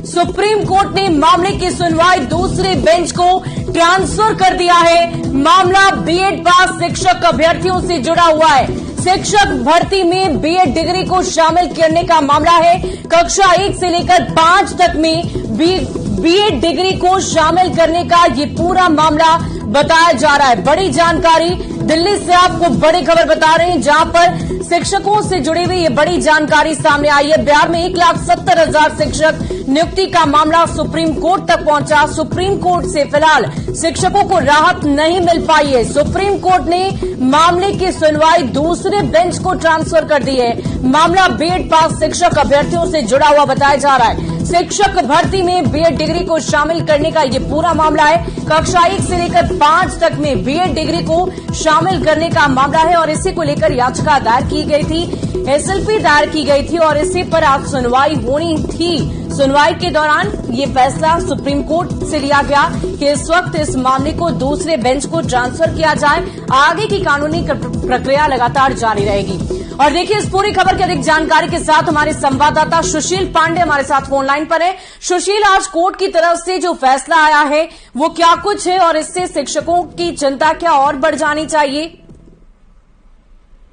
Supreme court ने मामले की सुनवाई दूसरे बेंच को ट्रांसफर कर दिया है। मामला बीएड पास शिक्षक अभ्यर्थियों से जुड़ा हुआ है। शिक्षक भर्ती में बीएड डिग्री को शामिल करने का मामला है। कक्षा 1 से लेकर 5 तक में बीएड डिग्री को शामिल करने का ये पूरा मामला बताया जा रहा है। बड़ी जानकारी दिल्ली से आपको बड़ी खबर बता रहे हैं, जहां पर शिक्षकों से जुड़ी हुई ये बड़ी जानकारी सामने आई है। बिहार में 1,70,000 शिक्षक नियुक्ति का मामला सुप्रीम कोर्ट तक पहुंचा। सुप्रीम कोर्ट से फिलहाल शिक्षकों को राहत नहीं मिल पाई है। सुप्रीम कोर्ट ने मामले की सुनवाई दूसरे बेंच को ट्रांसफर कर दी है। मामला बीएड पास शिक्षक अभ्यर्थियों से जुड़ा हुआ बताया जा रहा है। शिक्षक भर्ती में बीएड डिग्री को शामिल करने का ये पूरा मामला है। कक्षा 1 से लेकर 5 तक में बीएड डिग्री को शामिल करने का मामला है और इसी को लेकर याचिका दायर की गई थी, एसएलपी दायर की गई थी और इसी पर आज सुनवाई होनी थी। सुनवाई के दौरान ये फैसला सुप्रीम कोर्ट से लिया गया कि इस वक्त इस मामले को दूसरे बेंच को ट्रांसफर किया जाए। आगे की कानूनी प्रक्रिया लगातार जारी रहेगी। और देखिए, इस पूरी खबर की अधिक जानकारी के साथ हमारे संवाददाता सुशील पांडे हमारे साथ फोन लाइन पर है। सुशील, आज कोर्ट की तरफ से जो फैसला आया है वो क्या कुछ है और इससे शिक्षकों की चिंता क्या और बढ़ जानी चाहिए?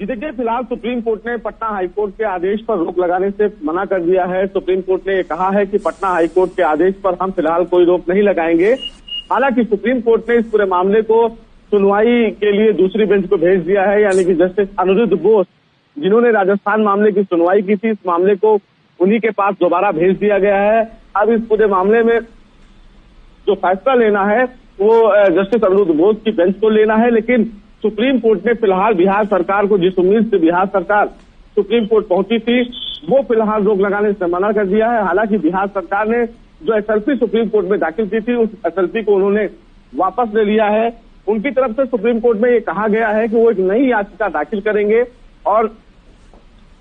जी देखिए, फिलहाल सुप्रीम कोर्ट ने पटना हाईकोर्ट के आदेश पर रोक लगाने से मना कर दिया है। सुप्रीम कोर्ट ने कहा है कि पटना हाईकोर्ट के आदेश पर हम फिलहाल कोई रोक नहीं लगाएंगे। हालांकि सुप्रीम कोर्ट ने इस पूरे मामले को सुनवाई के लिए दूसरी बेंच को भेज दिया है, यानी कि जस्टिस अनिरुद्ध बोस, जिन्होंने राजस्थान मामले की सुनवाई की थी, इस मामले को उन्हीं के पास दोबारा भेज दिया गया है। अब इस पूरे मामले में जो फैसला लेना है वो जस्टिस अनिरुद्ध बोस की बेंच को लेना है। लेकिन सुप्रीम कोर्ट ने फिलहाल बिहार सरकार को, जिस उम्मीद से बिहार सरकार सुप्रीम कोर्ट पहुंची थी, वो फिलहाल रोक लगाने से मना कर दिया है। हालांकि बिहार सरकार ने जो एसएलपी सुप्रीम कोर्ट में दाखिल की थी, उस एसएलपी को उन्होंने वापस ले लिया है। उनकी तरफ से सुप्रीम कोर्ट में ये कहा गया है कि वो एक नई याचिका दाखिल करेंगे और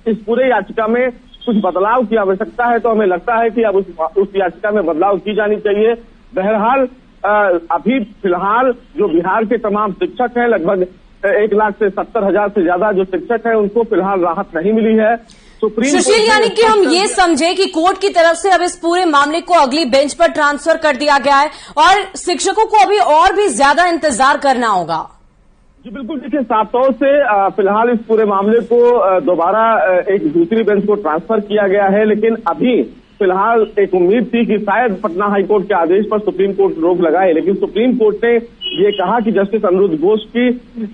इस पूरे याचिका में कुछ बदलाव की आवश्यकता है। तो हमें लगता है कि अब उस याचिका में बदलाव की जानी चाहिए। बहरहाल अभी फिलहाल जो बिहार के तमाम शिक्षक हैं, लगभग 1,70,000 से ज्यादा जो शिक्षक हैं, उनको फिलहाल राहत नहीं मिली है। सुशील, यानी कि हम ये समझे कि कोर्ट की तरफ से अब इस पूरे मामले को अगली बेंच पर ट्रांसफर कर दिया गया है और शिक्षकों को अभी और भी ज्यादा इंतजार करना होगा। जी बिल्कुल, देखिए, साफ तौर से फिलहाल इस पूरे मामले को दोबारा एक दूसरी बेंच को ट्रांसफर किया गया है। लेकिन अभी फिलहाल एक उम्मीद थी कि शायद पटना हाईकोर्ट के आदेश पर सुप्रीम कोर्ट रोक लगाए, लेकिन सुप्रीम कोर्ट ने ये कहा कि जस्टिस अनिरुद्ध बोस की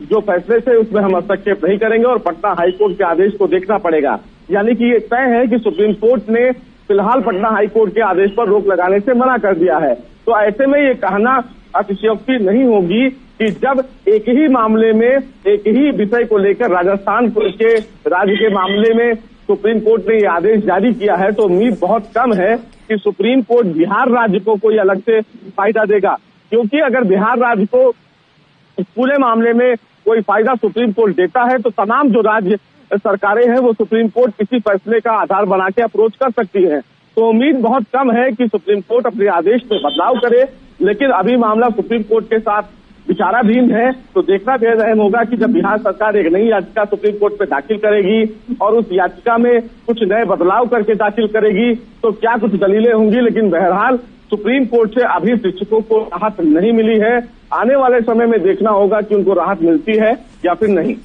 जो फैसले थे उसमें हम हस्तक्षेप नहीं करेंगे और पटना हाईकोर्ट के आदेश को देखना पड़ेगा। यानी कि ये तय है कि सुप्रीम कोर्ट ने फिलहाल पटना हाईकोर्ट के आदेश पर रोक लगाने से मना कर दिया है। तो ऐसे में ये कहना अतिशयोक्ति नहीं होगी कि जब एक ही मामले में, एक ही विषय को लेकर राजस्थान के राज्य के मामले में सुप्रीम कोर्ट ने ये आदेश जारी किया है, तो उम्मीद बहुत कम है कि सुप्रीम कोर्ट बिहार राज्य को कोई अलग से फायदा देगा। क्योंकि अगर बिहार राज्य को इस पूरे मामले में कोई फायदा सुप्रीम कोर्ट देता है तो तमाम जो राज्य सरकारें हैं वो सुप्रीम कोर्ट किसी फैसले का आधार बना के अप्रोच कर सकती है। तो उम्मीद बहुत कम है कि सुप्रीम कोर्ट अपने आदेश में बदलाव करे। लेकिन अभी मामला सुप्रीम कोर्ट के साथ विचाराधीन है, तो देखना बेहद अहम होगा कि जब बिहार सरकार एक नई याचिका सुप्रीम कोर्ट में दाखिल करेगी और उस याचिका में कुछ नए बदलाव करके दाखिल करेगी तो क्या कुछ दलीलें होंगी। लेकिन बहरहाल सुप्रीम कोर्ट से अभी शिक्षकों को राहत नहीं मिली है। आने वाले समय में देखना होगा कि उनको राहत मिलती है या फिर नहीं।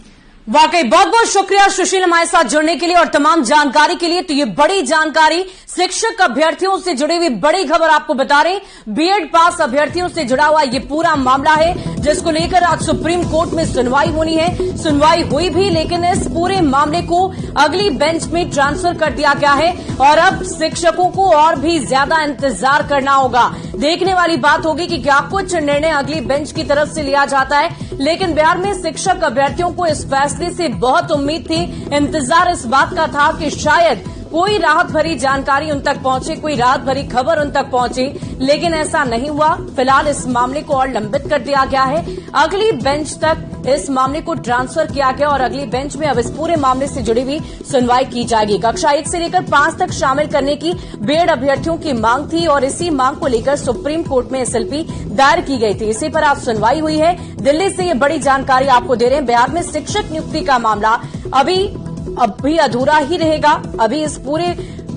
वाकई बहुत बहुत शुक्रिया सुशील हमारे साथ जुड़ने के लिए और तमाम जानकारी के लिए। तो ये बड़ी जानकारी शिक्षक अभ्यर्थियों से जुड़ी हुई बड़ी खबर आपको बता रहे हैं। बीएड पास अभ्यर्थियों से जुड़ा हुआ ये पूरा मामला है जिसको लेकर आज सुप्रीम कोर्ट में सुनवाई होनी है। सुनवाई हुई भी, लेकिन इस पूरे मामले को अगली बेंच में ट्रांसफर कर दिया गया है और अब शिक्षकों को और भी ज्यादा इंतजार करना होगा। देखने वाली बात होगी कि क्या कुछ निर्णय अगली बेंच की तरफ से लिया जाता है। लेकिन बिहार में शिक्षक अभ्यर्थियों को इस फैसले से बहुत उम्मीद थी, इंतजार इस बात का था कि शायद कोई राहत भरी जानकारी उन तक पहुंचे, कोई राहत भरी खबर उन तक पहुंचे, लेकिन ऐसा नहीं हुआ। फिलहाल इस मामले को और लंबित कर दिया गया है। अगली बेंच तक इस मामले को ट्रांसफर किया गया और अगली बेंच में अब इस पूरे मामले से जुड़ी हुई सुनवाई की जाएगी। कक्षा 1 से लेकर 5 तक शामिल करने की बीएड अभ्यर्थियों की मांग थी और इसी मांग को लेकर सुप्रीम कोर्ट में एसएलपी दायर की गई थी। इसी पर आज सुनवाई हुई है। दिल्ली से ये बड़ी जानकारी आपको दे रहे हैं। बिहार में शिक्षक नियुक्ति का मामला अभी अधूरा ही रहेगा। अभी इस पूरे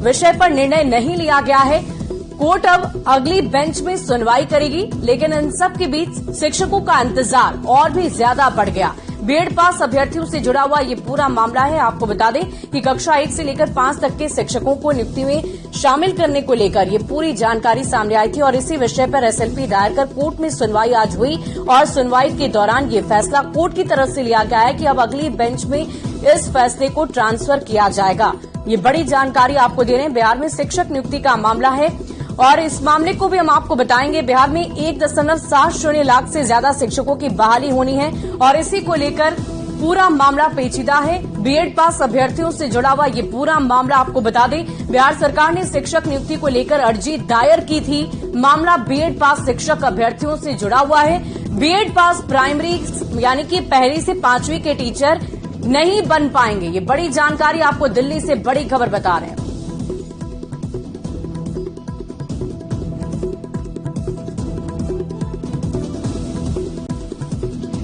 विषय पर निर्णय नहीं लिया गया है। कोर्ट अब अगली बेंच में सुनवाई करेगी, लेकिन इन सब के बीच शिक्षकों का इंतजार और भी ज्यादा बढ़ गया। बीएड पास अभ्यर्थियों से जुड़ा हुआ ये पूरा मामला है। आपको बता दें कि कक्षा 1 से लेकर 5 तक के शिक्षकों को नियुक्ति में शामिल करने को लेकर ये पूरी जानकारी सामने आई थी और इसी विषय पर एसएलपी दायर कर कोर्ट में सुनवाई आज हुई और सुनवाई के दौरान ये फैसला कोर्ट की तरफ से लिया गया है कि अब अगली बेंच में इस फैसले को ट्रांसफर किया जाएगा। ये बड़ी जानकारी आपको दे रहे हैं। बिहार में शिक्षक नियुक्ति का मामला है और इस मामले को भी हम आपको बताएंगे। बिहार में 1.70 लाख से ज्यादा शिक्षकों की बहाली होनी है और इसी को लेकर पूरा मामला पेचीदा है। बीएड पास अभ्यर्थियों से जुड़ा हुआ ये पूरा मामला आपको बता दें, बिहार सरकार ने शिक्षक नियुक्ति को लेकर अर्जी दायर की थी। मामला बीएड पास शिक्षक अभ्यर्थियों से जुड़ा हुआ है। बीएड पास प्राइमरी यानी कि 1वीं से 5वीं के टीचर नहीं बन पाएंगे। ये बड़ी जानकारी आपको दिल्ली से बड़ी खबर बता रहे हैं।